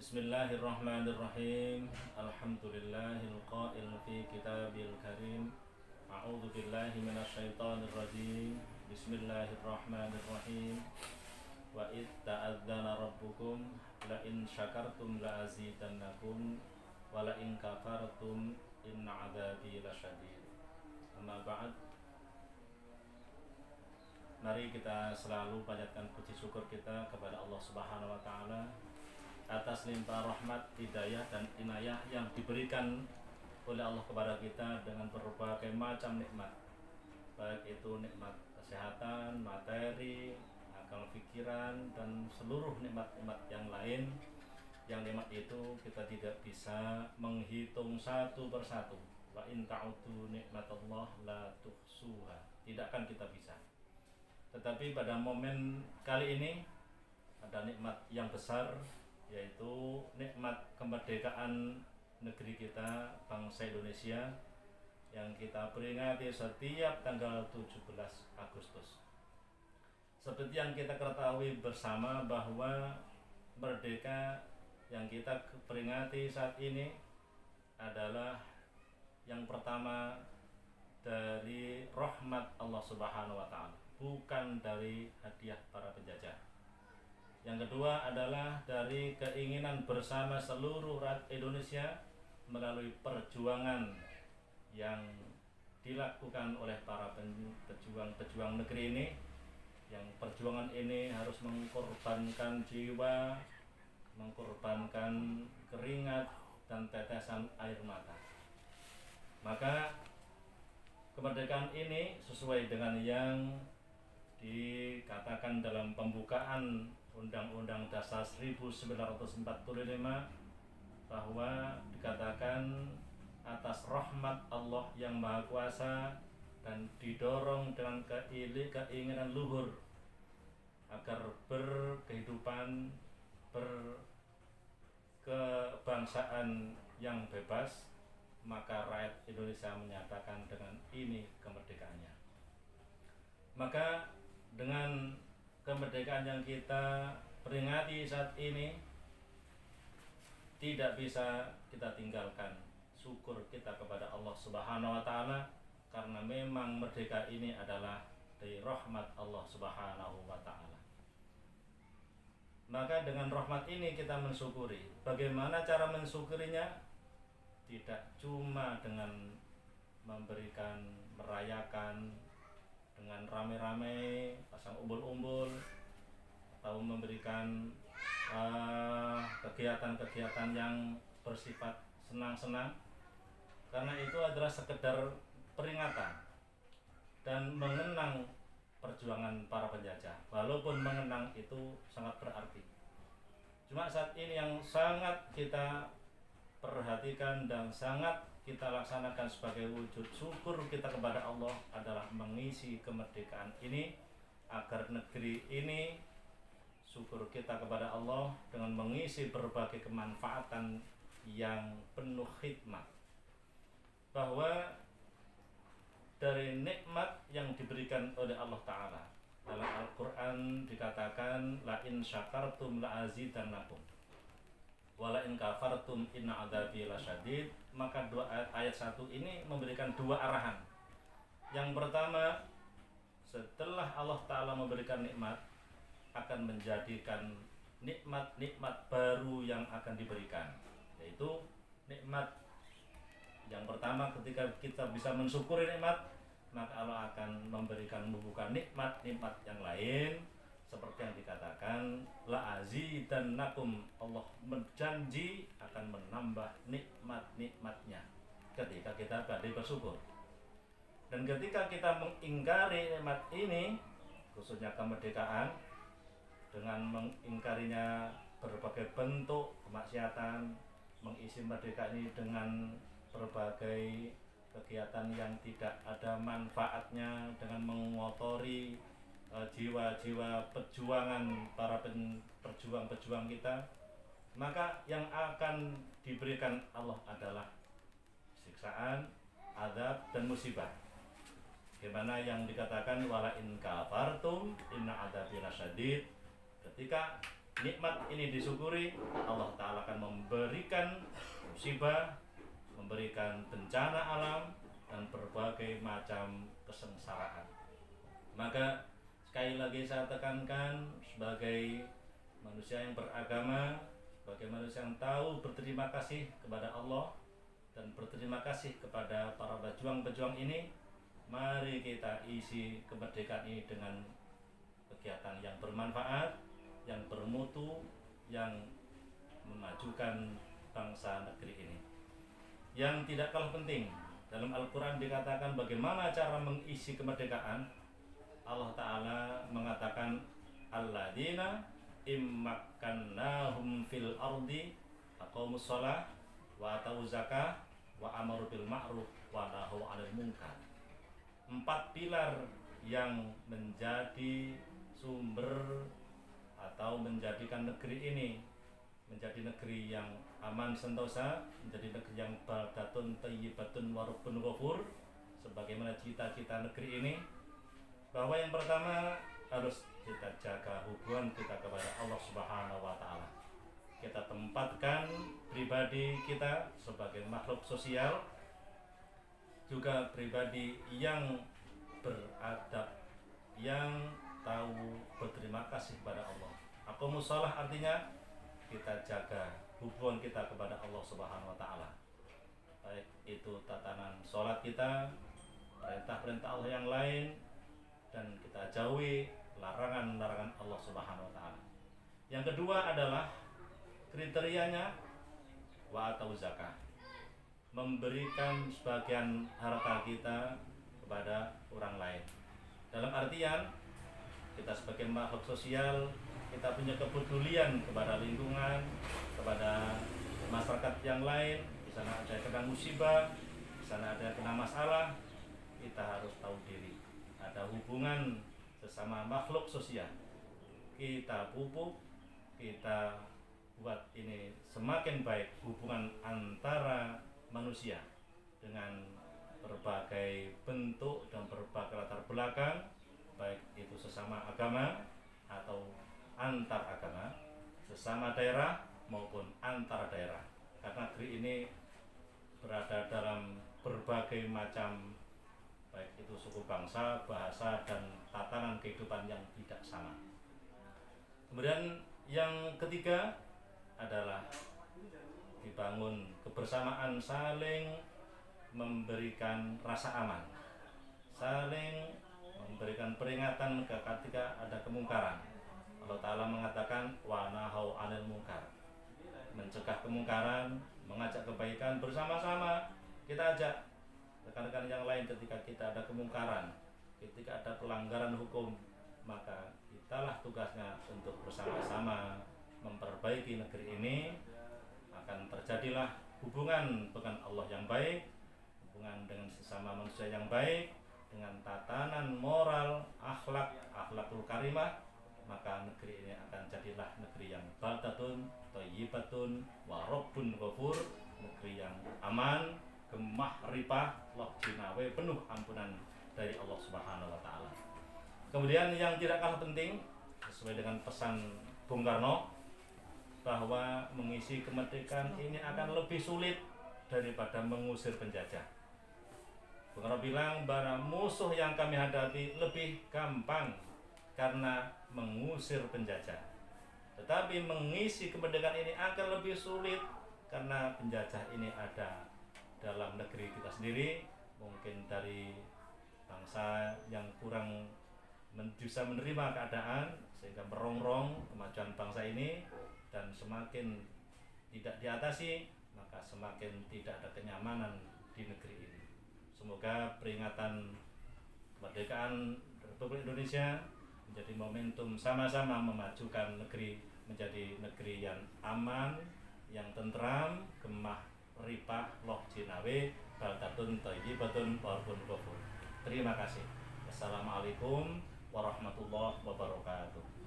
Bismillahirrahmanirrahim. Alhamdulillahil qail fi kitabil karim. A'udzu billahi minasyaitonir rajim. Bismillahirrahmanirrahim. Wa id ta'adzana rabbukum la in syakartum la azidannakum wa la in kafartum inna 'adzabi lasyadid. Amma ba'd. Mari kita selalu panjatkan puji syukur kita kepada Allah Subhanahu wa taala atas limpah rahmat, hidayah dan inayah yang diberikan oleh Allah kepada kita dengan berbagai macam nikmat, baik itu nikmat kesehatan, materi, akal pikiran dan seluruh nikmat-nikmat yang lain. Yang nikmat itu kita tidak bisa menghitung satu persatu. Wa in ta'udu nikmatallah la tuhsuha. Tidak akan kita bisa. Tetapi pada momen kali ini ada nikmat yang besar, yaitu nikmat kemerdekaan negeri kita, bangsa Indonesia, yang kita peringati setiap tanggal 17 Agustus. Seperti yang kita ketahui bersama bahwa merdeka yang kita peringati saat ini adalah yang pertama dari rahmat Allah Subhanahu wa taala, bukan dari hadiah para penjajah. Yang kedua adalah dari keinginan bersama seluruh rakyat Indonesia melalui perjuangan yang dilakukan oleh para pejuang negeri ini, yang perjuangan ini harus mengorbankan jiwa, mengorbankan keringat dan tetesan air mata. Maka kemerdekaan ini sesuai dengan yang dikatakan dalam pembukaan Undang-Undang Dasar 1945, bahwa dikatakan atas rahmat Allah yang Maha Kuasa dan didorong dengan keinginan luhur agar berkehidupan berkebangsaan yang bebas, maka rakyat Indonesia menyatakan dengan ini kemerdekaannya. Maka dengan kemerdekaan yang kita peringati saat ini, tidak bisa kita tinggalkan syukur kita kepada Allah Subhanahu wa taala, karena memang merdeka ini adalah dari rahmat Allah Subhanahu wa taala. Maka dengan rahmat ini kita mensyukuri. Bagaimana cara mensyukurinya? Tidak cuma dengan memberikan, merayakan dengan rame-rame, pasang umbul-umbul, atau memberikan kegiatan-kegiatan yang bersifat senang-senang, karena itu adalah sekedar peringatan dan mengenang perjuangan para penjajah. Walaupun mengenang itu sangat berarti, cuma saat ini yang sangat kita perhatikan dan sangat kita laksanakan sebagai wujud syukur kita kepada Allah adalah mengisi kemerdekaan ini agar negeri ini, syukur kita kepada Allah dengan mengisi berbagai kemanfaatan yang penuh hikmah, bahwa dari nikmat yang diberikan oleh Allah Ta'ala dalam Al-Quran dikatakan la in syakartum la azidannakum wala in kafartum inna 'adzabi lasyadid. Maka ayat 1 ini memberikan dua arahan. Yang pertama, setelah Allah Ta'ala memberikan nikmat, akan menjadikan nikmat-nikmat baru yang akan diberikan, yaitu nikmat yang pertama, ketika kita bisa mensyukuri nikmat, maka Allah akan membuka nikmat-nikmat yang lain, seperti yang dikatakan la azidannakum, Allah berjanji akan menambah nikmat-nikmatnya ketika kita pandai bersyukur. Dan ketika kita mengingkari nikmat ini, khususnya kemerdekaan, dengan mengingkarinya berbagai bentuk kemaksiatan, mengisi merdeka ini dengan berbagai kegiatan yang tidak ada manfaatnya, dengan mengotori jiwa-jiwa perjuangan para pejuang kita, maka yang akan diberikan Allah adalah siksaan, azab dan musibah. Bagaimana yang dikatakan wala in kafartum inna adzabi lasyadid, ketika nikmat ini disyukuri, Allah Ta'ala akan memberikan musibah, memberikan bencana alam, dan berbagai macam kesengsaraan. Maka sekali lagi saya tekankan, sebagai manusia yang beragama, sebagai manusia yang tahu berterima kasih kepada Allah dan berterima kasih kepada para pejuang-pejuang ini, mari kita isi kemerdekaan ini dengan kegiatan yang bermanfaat, yang bermutu, yang memajukan bangsa negeri ini. Yang tidak kalah penting, dalam Al-Quran dikatakan bagaimana cara mengisi kemerdekaan. Allah Ta'ala mengatakan, alladzina immakkannahum fil ardi aqamus shalah wa atau zakah wa amaru bil ma'ruf wa nahaw 'anil munkar. 4 pilar yang menjadi sumber atau menjadikan negeri ini menjadi negeri yang aman sentosa, menjadi negeri yang baldatun thayyibatun wa rabbun ghafur, sebagaimana cita-cita negeri ini. Bahwa yang pertama, harus kita jaga hubungan kita kepada Allah Subhanahu wa Ta'ala. Kita tempatkan pribadi kita sebagai makhluk sosial, juga pribadi yang beradab, yang tahu berterima kasih kepada Allah. Aqamus shalah artinya kita jaga hubungan kita kepada Allah Subhanahu wa Ta'ala. Baik itu tatanan sholat kita, perintah-perintah Allah yang lain, dan kita jauhi larangan-larangan Allah Subhanahu wa Ta'ala. Yang kedua adalah kriterianya wa atau zakah. Memberikan sebagian harta kita kepada orang lain. Dalam artian kita sebagai makhluk sosial, kita punya kepedulian kepada lingkungan, kepada masyarakat yang lain. Di sana ada yang kena musibah, di sana ada yang kena masalah, kita harus tahu diri. Ada hubungan sesama makhluk sosial. Kita pupuk, kita buat ini semakin baik hubungan antara manusia dengan berbagai bentuk dan berbagai latar belakang, baik itu sesama agama atau antar agama, sesama daerah maupun antar daerah. Karena negeri ini berada dalam berbagai macam, baik itu suku bangsa, bahasa, dan tatanan kehidupan yang tidak sama. Kemudian yang ketiga adalah dibangun kebersamaan, saling memberikan rasa aman, saling memberikan peringatan ketika ada kemungkaran. Allah Ta'ala mengatakan wa nahaw 'anil munkar, mencegah kemungkaran, mengajak kebaikan bersama-sama. Kita ajak rekan-rekan yang lain ketika kita ada kemungkaran, ketika ada pelanggaran hukum, maka kitalah tugasnya untuk bersama-sama memperbaiki negeri ini. Akan terjadilah hubungan dengan Allah yang baik, hubungan dengan sesama manusia yang baik, dengan tatanan moral, akhlakul karimah, maka negeri ini akan jadilah negeri yang baldatun thayyibatun wa rabbun ghafur, negeri yang aman, gemah ripah, loh jinawe, penuh ampunan dari Allah Subhanahu wa Ta'ala. Kemudian yang tidak kalah penting, sesuai dengan pesan Bung Karno, bahwa mengisi kemerdekaan ini akan lebih sulit daripada mengusir penjajah. Bung Karno bilang bahwa musuh yang kami hadapi lebih gampang karena mengusir penjajah, tetapi mengisi kemerdekaan ini akan lebih sulit karena penjajah ini ada dalam negeri kita sendiri, mungkin dari bangsa yang kurang bisa menerima keadaan sehingga merongrong kemajuan bangsa ini, dan semakin tidak diatasi maka semakin tidak ada kenyamanan di negeri ini. Semoga peringatan kemerdekaan Republik Indonesia menjadi momentum sama-sama memajukan negeri menjadi negeri yang aman, yang tentram, gemah ripah, loh jinawe, baldatun thayyibatun wa rabbun ghafur. Terima kasih. Assalamualaikum warahmatullahi wabarakatuh.